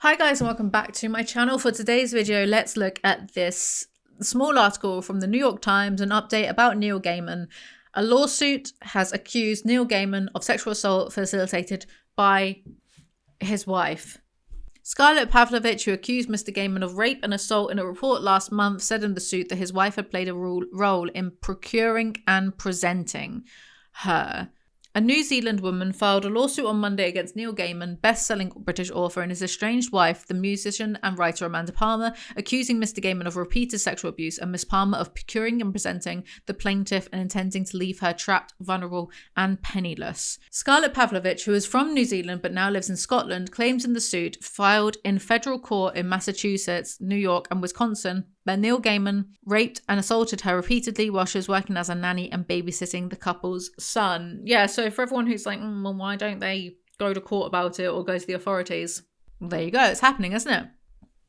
Hi guys and welcome back to my channel. For today's video, let's look at this small article from the New York Times, an update about Neil Gaiman. A lawsuit has accused Neil Gaiman of sexual assault facilitated by his wife. Scarlett Pavlovich, who accused Mr. Gaiman of rape and assault in a report last month, said in the suit that his wife had played a role in procuring and presenting her. A New Zealand woman filed a lawsuit on Monday against Neil Gaiman, best-selling British author, and his estranged wife, the musician and writer Amanda Palmer, accusing Mr. Gaiman of repeated sexual abuse and Miss Palmer of procuring and presenting the plaintiff and intending to leave her trapped, vulnerable, and penniless. Scarlett Pavlovich, who is from New Zealand but now lives in Scotland, claims in the suit filed in federal court in Massachusetts, New York, and Wisconsin that Neil Gaiman raped and assaulted her repeatedly while she was working as a nanny and babysitting the couple's son. Yeah, so for everyone who's like, well, why don't they go to court about it or go to the authorities? Well, there you go. It's happening, isn't it?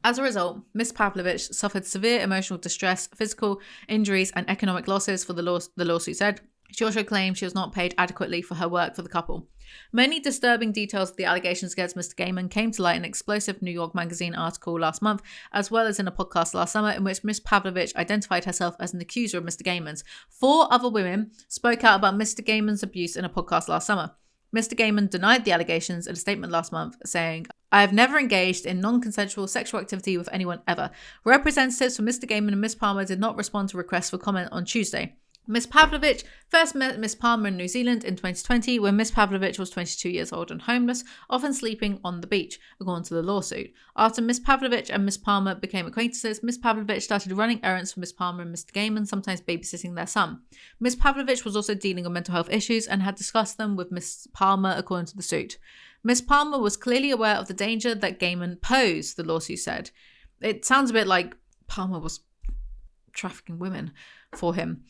As a result, Miss Pavlovich suffered severe emotional distress, physical injuries, and economic losses, for the lawsuit said. She also claimed she was not paid adequately for her work for the couple. Many disturbing details of the allegations against Mr. Gaiman came to light in an explosive New York Magazine article last month, as well as in a podcast last summer in which Miss Pavlovich identified herself as an accuser of Mr. Gaiman's. 4 other women spoke out about Mr. Gaiman's abuse in a podcast last summer. Mr. Gaiman denied the allegations in a statement last month, saying, "I have never engaged in non-consensual sexual activity with anyone ever." Representatives from Mr. Gaiman and Miss Palmer did not respond to requests for comment on Tuesday. Miss Pavlovich first met Miss Palmer in New Zealand in 2020 when Miss Pavlovich was 22 years old and homeless, often sleeping on the beach, according to the lawsuit. After Miss Pavlovich and Miss Palmer became acquaintances, Miss Pavlovich started running errands for Miss Palmer and Mr. Gaiman, sometimes babysitting their son. Miss Pavlovich was also dealing with mental health issues and had discussed them with Miss Palmer, according to the suit. Miss Palmer was clearly aware of the danger that Gaiman posed, the lawsuit said. It sounds a bit like Palmer was trafficking women for him.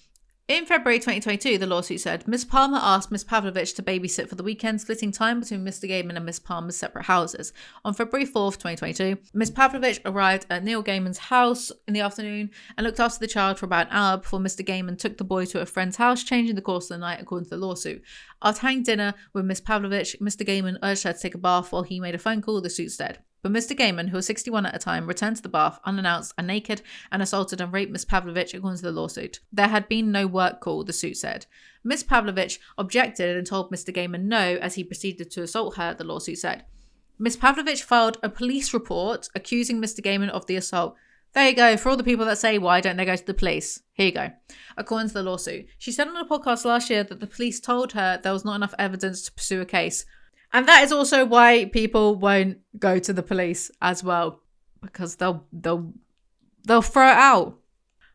In February 2022, the lawsuit said, Miss Palmer asked Miss Pavlovich to babysit for the weekend, splitting time between Mr. Gaiman and Miss Palmer's separate houses. On February 4th, 2022, Miss Pavlovich arrived at Neil Gaiman's house in the afternoon and looked after the child for about an hour before Mr. Gaiman took the boy to a friend's house, changing the course of the night, according to the lawsuit. After having dinner with Miss Pavlovich, Mr. Gaiman urged her to take a bath while he made a phone call, the suit said. But Mr. Gaiman, who was 61 at the time, returned to the bath unannounced and naked and assaulted and raped Miss Pavlovich, according to the lawsuit. There had been no work call, the suit said. Miss Pavlovich objected and told Mr. Gaiman no as he proceeded to assault her, the lawsuit said. Miss Pavlovich filed a police report accusing Mr. Gaiman of the assault. There you go, for all the people that say, why don't they go to the police? Here you go. According to the lawsuit. She said on a podcast last year that the police told her there was not enough evidence to pursue a case. And that is also why people won't go to the police as well, because they'll throw it out.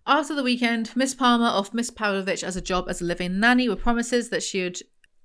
After the weekend, Miss Palmer offered Miss Pavlovich as a job as a live-in nanny with promises that she would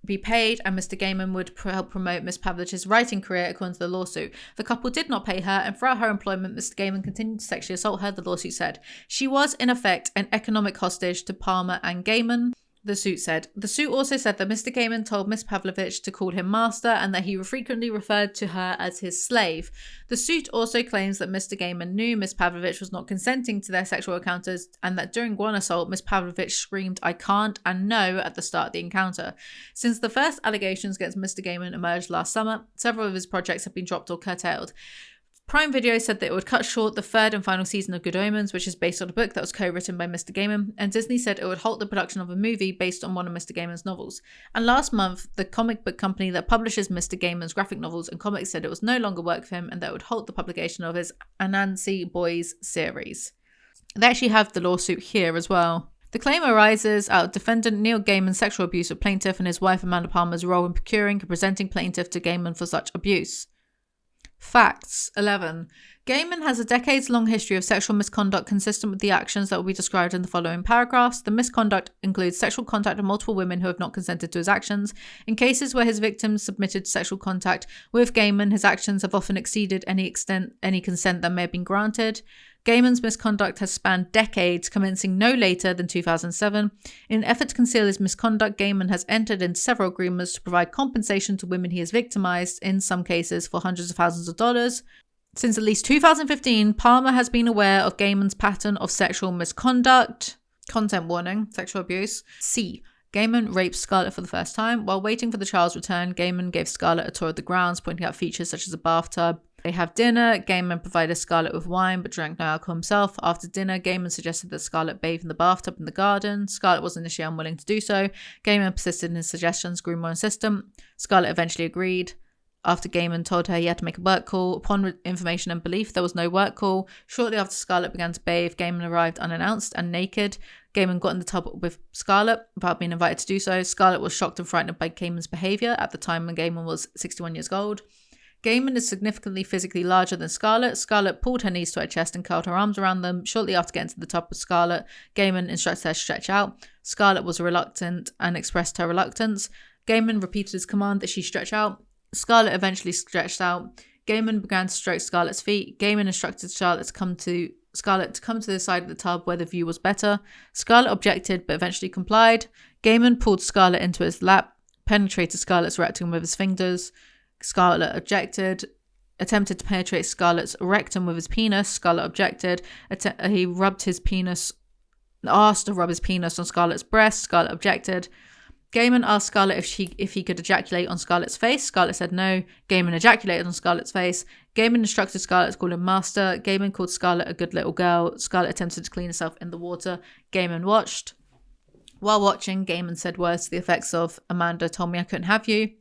be paid and Mr. Gaiman would help promote Miss Pavlovich's writing career, according to the lawsuit. The couple did not pay her, and throughout her employment, Mr. Gaiman continued to sexually assault her, the lawsuit said. She was, in effect, an economic hostage to Palmer and Gaiman, the suit said. The suit also said that Mr. Gaiman told Miss Pavlovich to call him master and that he frequently referred to her as his slave. The suit also claims that Mr. Gaiman knew Miss Pavlovich was not consenting to their sexual encounters and that during one assault, Miss Pavlovich screamed, "I can't" and "no" at the start of the encounter. Since the first allegations against Mr. Gaiman emerged last summer, several of his projects have been dropped or curtailed. Prime Video said that it would cut short the 3rd and final season of Good Omens, which is based on a book that was co-written by Mr. Gaiman, and Disney said it would halt the production of a movie based on one of Mr. Gaiman's novels. And last month, the comic book company that publishes Mr. Gaiman's graphic novels and comics said it was no longer work for him and that it would halt the publication of his Anansi Boys series. They actually have the lawsuit here as well. The claim arises out of defendant Neil Gaiman's sexual abuse of plaintiff and his wife Amanda Palmer's role in procuring and presenting plaintiff to Gaiman for such abuse. Facts. 11. Gaiman has a decades-long history of sexual misconduct consistent with the actions that will be described in the following paragraphs. The misconduct includes sexual contact with multiple women who have not consented to his actions. In cases where his victims submitted to sexual contact with Gaiman, his actions have often exceeded any consent that may have been granted. Gaiman's misconduct has spanned decades, commencing no later than 2007. In an effort to conceal his misconduct, Gaiman has entered into several agreements to provide compensation to women he has victimized, in some cases for hundreds of thousands of dollars. Since at least 2015, Palmer has been aware of Gaiman's pattern of sexual misconduct. Content warning, sexual abuse. C. Gaiman raped Scarlett for the first time. While waiting for the child's return, Gaiman gave Scarlett a tour of the grounds, pointing out features such as a bathtub, They have dinner. Gaiman provided Scarlett with wine but drank no alcohol himself. After dinner, Gaiman suggested that Scarlett bathe in the bathtub in the garden. Scarlett was initially unwilling to do so. Gaiman persisted in his suggestions, grew more insistent. Scarlett eventually agreed. After Gaiman told her he had to make a work call, upon information and belief, there was no work call. Shortly after Scarlett began to bathe, Gaiman arrived unannounced and naked. Gaiman got in the tub with Scarlett without being invited to do so. Scarlett was shocked and frightened by Gaiman's behaviour at the time when Gaiman was 61 years old. Gaiman is significantly physically larger than Scarlett. Scarlett pulled her knees to her chest and curled her arms around them. Shortly after getting to the tub with Scarlett, Gaiman instructed her to stretch out. Scarlett was reluctant and expressed her reluctance. Gaiman repeated his command that she stretch out. Scarlett eventually stretched out. Gaiman began to stroke Scarlett's feet. Gaiman instructed Scarlett to come to the side of the tub where the view was better. Scarlett objected but eventually complied. Gaiman pulled Scarlett into his lap, penetrated Scarlett's rectum with his fingers. Scarlett objected, attempted to penetrate Scarlett's rectum with his penis. Scarlett objected. He asked to rub his penis on Scarlett's breast. Scarlett objected. Gaiman asked Scarlett if he could ejaculate on Scarlett's face. Scarlett said no. Gaiman ejaculated on Scarlett's face. Gaiman instructed Scarlett to call him master. Gaiman called Scarlett a good little girl. Scarlett attempted to clean herself in the water. Gaiman watched. While watching, Gaiman said words to the effects of, "Amanda told me I couldn't have you."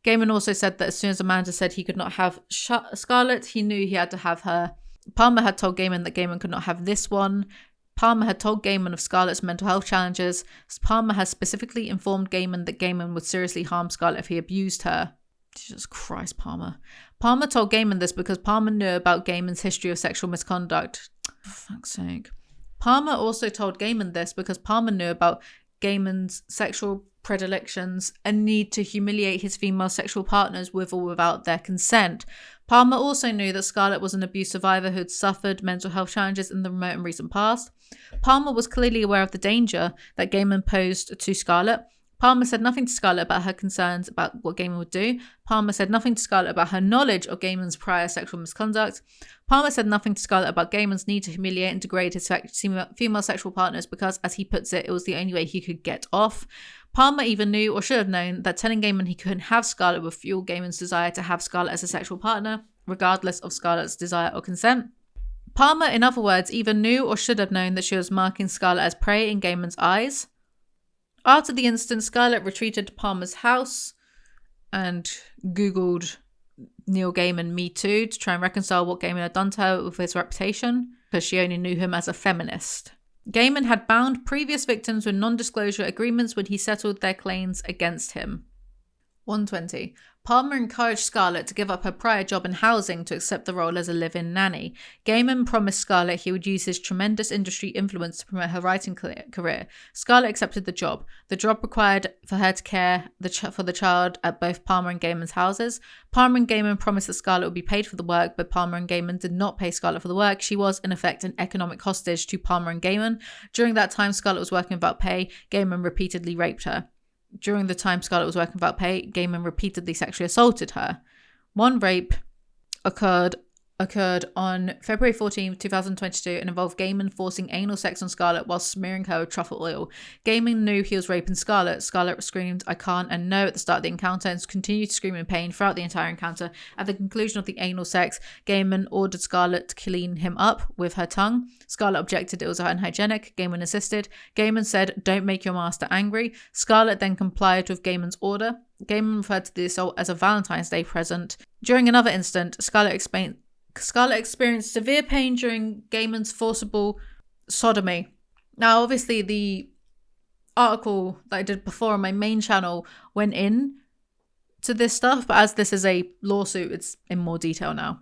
Gaiman also said that as soon as Amanda said he could not have Scarlett, he knew he had to have her. Palmer had told Gaiman that Gaiman could not have this one. Palmer had told Gaiman of Scarlett's mental health challenges. Palmer has specifically informed Gaiman that Gaiman would seriously harm Scarlett if he abused her. Jesus Christ, Palmer. Palmer told Gaiman this because Palmer knew about Gaiman's history of sexual misconduct. For fuck's sake. Palmer also told Gaiman this because Palmer knew about Gaiman's sexual predilections and need to humiliate his female sexual partners with or without their consent. Palmer also knew that Scarlett was an abuse survivor who had suffered mental health challenges in the remote and recent past. Palmer was clearly aware of the danger that Gaiman posed to Scarlett. Palmer said nothing to Scarlett about her concerns about what Gaiman would do. Palmer said nothing to Scarlett about her knowledge of Gaiman's prior sexual misconduct. Palmer said nothing to Scarlett about Gaiman's need to humiliate and degrade his female sexual partners because, as he puts it, it was the only way he could get off. Palmer even knew, or should have known, that telling Gaiman he couldn't have Scarlett would fuel Gaiman's desire to have Scarlett as a sexual partner, regardless of Scarlett's desire or consent. Palmer, in other words, even knew or should have known that she was marking Scarlett as prey in Gaiman's eyes. After the incident, Scarlett retreated to Palmer's house and Googled Neil Gaiman Me Too to try and reconcile what Gaiman had done to her with his reputation, because she only knew him as a feminist. Gaiman had bound previous victims with non-disclosure agreements when he settled their claims against him. 120. Palmer encouraged Scarlett to give up her prior job in housing to accept the role as a live-in nanny. Gaiman promised Scarlett he would use his tremendous industry influence to promote her writing career. Scarlett accepted the job. The job required for her to care for the child at both Palmer and Gaiman's houses. Palmer and Gaiman promised that Scarlett would be paid for the work, but Palmer and Gaiman did not pay Scarlett for the work. She was, in effect, an economic hostage to Palmer and Gaiman. During that time, Scarlett was working without pay. Gaiman repeatedly raped her. During the time Scarlett was working without pay, Gaiman repeatedly sexually assaulted her. One rape occurred on February 14, 2022 and involved Gaiman forcing anal sex on Scarlett while smearing her with truffle oil. Gaiman knew he was raping Scarlett. Scarlett screamed, "I can't," and "no" at the start of the encounter and continued to scream in pain throughout the entire encounter. At the conclusion of the anal sex, Gaiman ordered Scarlett to clean him up with her tongue. Scarlett objected it was unhygienic. Gaiman insisted. Gaiman said, "Don't make your master angry." Scarlett then complied with Gaiman's order. Gaiman referred to the assault as a Valentine's Day present. During another incident, Scarlett experienced severe pain during Gaiman's forcible sodomy. Now, obviously, the article that I did before on my main channel went in to this stuff, but as this is a lawsuit, it's in more detail now.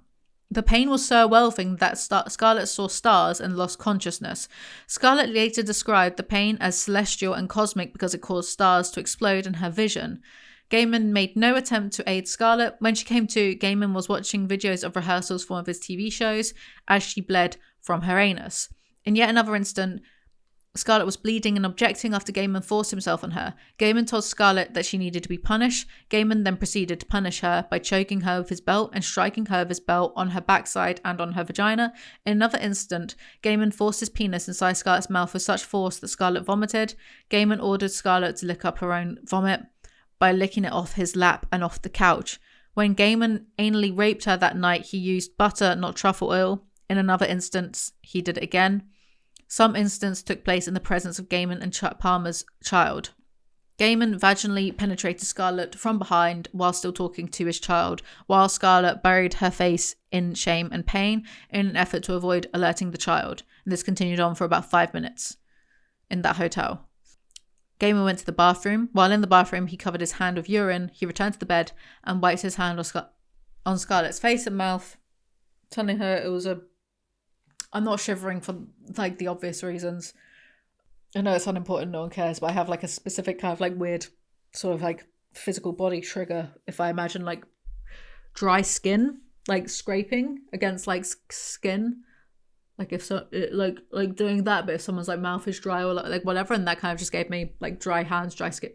The pain was so overwhelming that Scarlett saw stars and lost consciousness. Scarlett later described the pain as celestial and cosmic because it caused stars to explode in her vision. Gaiman made no attempt to aid Scarlett. When she came to, Gaiman was watching videos of rehearsals for one of his TV shows as she bled from her anus. In yet another incident, Scarlett was bleeding and objecting after Gaiman forced himself on her. Gaiman told Scarlett that she needed to be punished. Gaiman then proceeded to punish her by choking her with his belt and striking her with his belt on her backside and on her vagina. In another incident, Gaiman forced his penis inside Scarlett's mouth with such force that Scarlett vomited. Gaiman ordered Scarlett to lick up her own vomit by licking it off his lap and off the couch. When Gaiman anally raped her that night, he used butter, not truffle oil. In another instance, he did it again. Some incidents took place in the presence of Gaiman and Palmer's child. Gaiman vaginally penetrated Scarlett from behind while still talking to his child, while Scarlett buried her face in shame and pain in an effort to avoid alerting the child. And this continued on for about 5 minutes in that hotel. Gaiman went to the bathroom. While in the bathroom, he covered his hand with urine. He returned to the bed and wiped his hand on Scarlett's face and mouth, telling her it was I'm not shivering for like the obvious reasons. I know it's unimportant, no one cares, but I have like a specific kind of like weird sort of like physical body trigger if I imagine like dry skin, like scraping against like skin. Like if so, like doing that, but if someone's like mouth is dry or like whatever, and that kind of just gave me like dry hands, dry skin.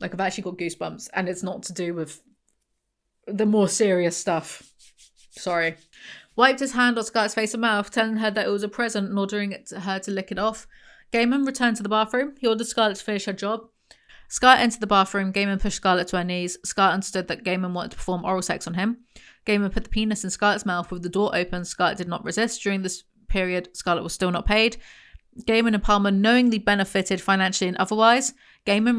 Like I've actually got goosebumps, and it's not to do with the more serious stuff. Sorry. Wiped his hand on Scarlett's face and mouth, telling her that it was a present and ordering her to lick it off. Gaiman returned to the bathroom. He ordered Scarlett to finish her job. Scarlett entered the bathroom. Gaiman pushed Scarlett to her knees. Scarlett understood that Gaiman wanted to perform oral sex on him. Gaiman put the penis in Scarlett's mouth with the door open. Scarlett did not resist. During this period, Scarlett was still not paid. Gaiman and Palmer knowingly benefited financially and otherwise. Gaiman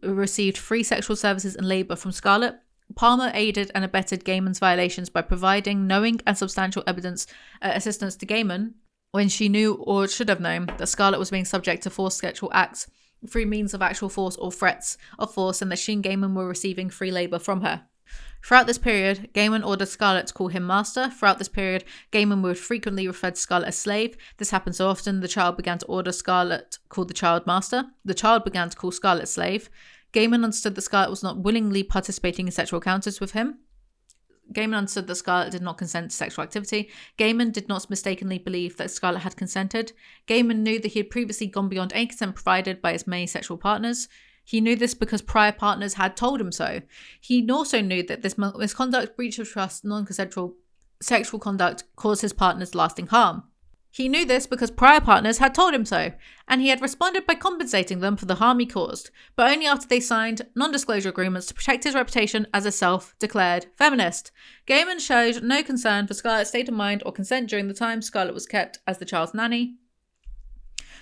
received free sexual services and labour from Scarlett. Palmer aided and abetted Gaiman's violations by providing knowing and substantial assistance to Gaiman when she knew or should have known that Scarlett was being subject to forced sexual acts through means of actual force or threats of force, and that she and Gaiman were receiving free labour from her. Throughout this period, Gaiman ordered Scarlett to call him master. Throughout this period, Gaiman would frequently refer to Scarlett as slave. This happened so often, the child began to order Scarlett call the child master. The child began to call Scarlett slave. Gaiman understood that Scarlett was not willingly participating in sexual encounters with him. Gaiman understood that Scarlett did not consent to sexual activity. Gaiman did not mistakenly believe that Scarlett had consented. Gaiman knew that he had previously gone beyond any consent provided by his many sexual partners. He knew this because prior partners had told him so. He also knew that this misconduct, breach of trust, non-consensual sexual conduct caused his partners lasting harm. He knew this because prior partners had told him so, and he had responded by compensating them for the harm he caused, but only after they signed non-disclosure agreements to protect his reputation as a self-declared feminist. Gaiman showed no concern for Scarlett's state of mind or consent during the time Scarlett was kept as the child's nanny.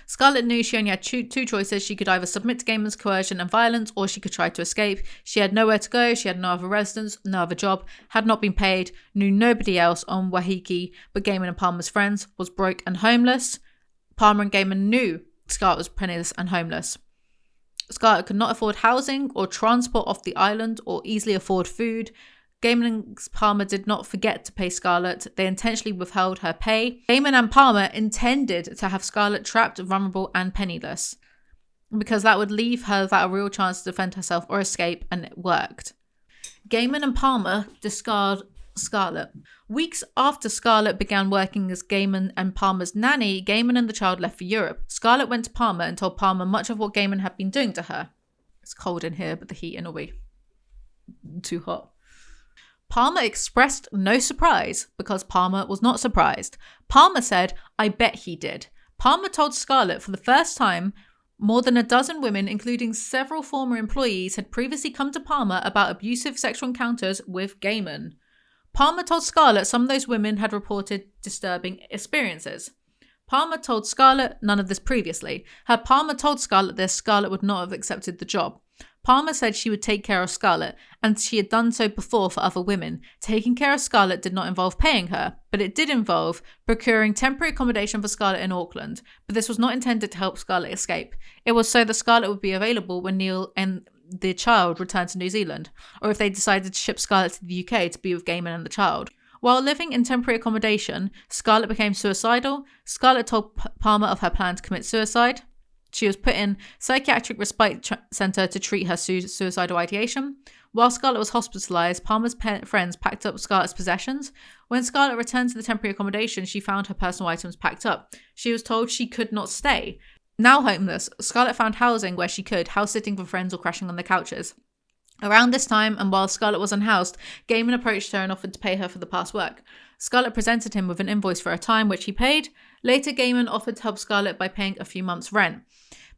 Scarlett knew she only had two choices. She could either submit to Gaiman's coercion and violence, or she could try to escape. She had nowhere to go, she had no other residence, no other job, had not been paid, knew nobody else on Waiheke but Gaiman and Palmer's friends, was broke and homeless. Palmer and Gaiman knew Scarlett was penniless and homeless. Scarlett could not afford housing or transport off the island or easily afford food. Gaiman and Palmer did not forget to pay Scarlett. They intentionally withheld her pay. Gaiman and Palmer intended to have Scarlett trapped, vulnerable, and penniless, because that would leave her without a real chance to defend herself or escape, and it worked. Gaiman and Palmer discard Scarlett. Weeks after Scarlett began working as Gaiman and Palmer's nanny, Gaiman and the child left for Europe. Scarlett went to Palmer and told Palmer much of what Gaiman had been doing to her. It's cold in here, but the heat in will be too hot. Palmer expressed no surprise because Palmer was not surprised. Palmer said, "I bet he did." Palmer told Scarlett for the first time more than a dozen women, including several former employees, had previously come to Palmer about abusive sexual encounters with Gaiman. Palmer told Scarlett some of those women had reported disturbing experiences. Palmer told Scarlett none of this previously. Had Palmer told Scarlett this, Scarlett would not have accepted the job. Palmer said she would take care of Scarlett, and she had done so before for other women. Taking care of Scarlett did not involve paying her, but it did involve procuring temporary accommodation for Scarlett in Auckland. But this was not intended to help Scarlett escape. It was so that Scarlett would be available when Neil and the child returned to New Zealand, or if they decided to ship Scarlett to the UK to be with Gaiman and the child. While living in temporary accommodation, Scarlett became suicidal. Scarlett told Palmer of her plan to commit suicide. She was put in psychiatric respite centre to treat her suicidal ideation. While Scarlett was hospitalised, Palmer's friends packed up Scarlett's possessions. When Scarlett returned to the temporary accommodation, she found her personal items packed up. She was told she could not stay. Now homeless, Scarlett found housing where she could, house-sitting for friends or crashing on their couches. Around this time, and while Scarlett was unhoused, Gaiman approached her and offered to pay her for the past work. Scarlett presented him with an invoice for her time, which he paid. Later, Gaiman offered to help Scarlett by paying a few months' rent.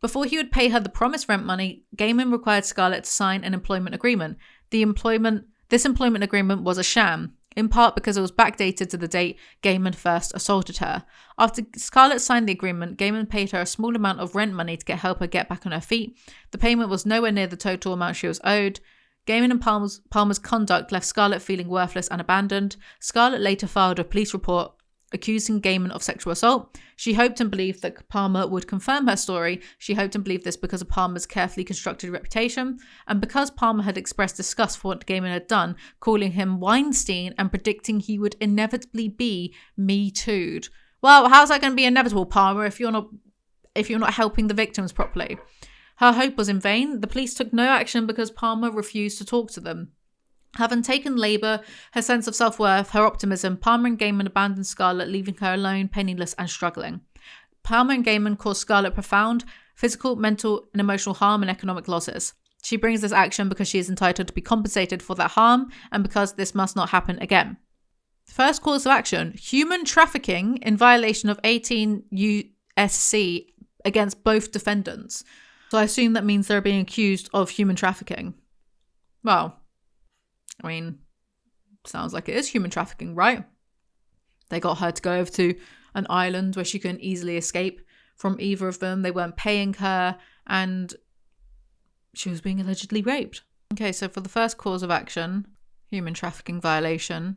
Before he would pay her the promised rent money, Gaiman required Scarlett to sign an employment agreement. The employment This employment agreement was a sham, in part because it was backdated to the date Gaiman first assaulted her. After Scarlett signed the agreement, Gaiman paid her a small amount of rent money to help her get back on her feet. The payment was nowhere near the total amount she was owed. Gaiman and Palmer's conduct left Scarlett feeling worthless and abandoned. Scarlett later filed a police report accusing Gaiman of sexual assault. She hoped and believed that Palmer would confirm her story. She hoped and believed this because of Palmer's carefully constructed reputation, and because Palmer had expressed disgust for what Gaiman had done, calling him Weinstein and predicting he would inevitably be Me Too'd. Well, how's that going to be inevitable, Palmer, if you're not helping the victims properly? Her hope was in vain. The police took no action because Palmer refused to talk to them. Having taken labour, her sense of self-worth, her optimism, Palmer and Gaiman abandoned Scarlett, leaving her alone, penniless and struggling. Palmer and Gaiman caused Scarlett profound physical, mental and emotional harm and economic losses. She brings this action because she is entitled to be compensated for that harm and because this must not happen again. First cause of action, human trafficking in violation of 18 U.S.C. against both defendants. So I assume that means they're being accused of human trafficking. Well, I mean, sounds like it is human trafficking, right? They got her to go over to an island where she couldn't easily escape from either of them. They weren't paying her and she was being allegedly raped. Okay, so for the first cause of action, human trafficking violation,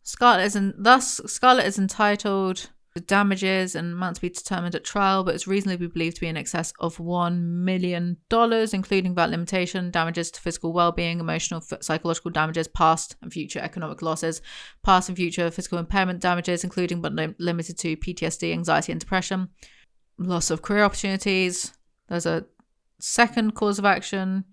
Scarlett is entitled to damages and amount to be determined at trial, but it's reasonably believed to be in excess of $1 million, including without limitation, damages to physical well-being, emotional, psychological damages, past and future economic losses, past and future physical impairment damages, including but not limited to PTSD, anxiety and depression, loss of career opportunities. There's a second cause of action,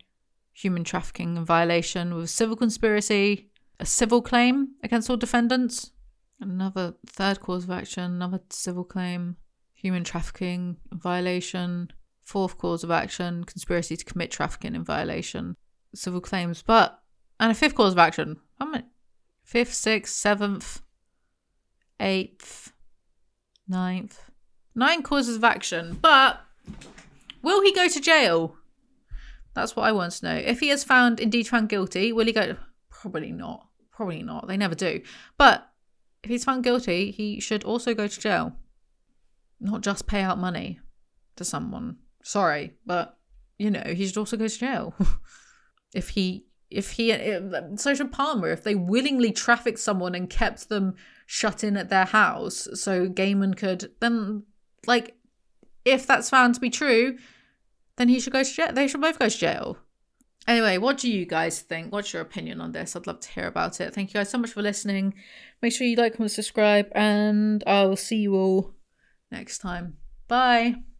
human trafficking and violation with civil conspiracy, a civil claim against all defendants. Another third cause of action, another civil claim, human trafficking in violation. Fourth cause of action, conspiracy to commit trafficking in violation. Civil claims, and a fifth cause of action. How many? Fifth, sixth, seventh, eighth, ninth. 9 causes of action, but will he go to jail? That's what I want to know. If he is indeed found guilty, will he go? Probably not. Probably not. They never do. But if he's found guilty, he should also go to jail. Not just pay out money to someone. Sorry, but, he should also go to jail. So should Palmer, if they willingly trafficked someone and kept them shut in at their house so Gaiman could, then, if that's found to be true, then he should go to jail. They should both go to jail. Anyway, what do you guys think? What's your opinion on this? I'd love to hear about it. Thank you guys so much for listening. Make sure you like, comment, subscribe, and I'll see you all next time. Bye.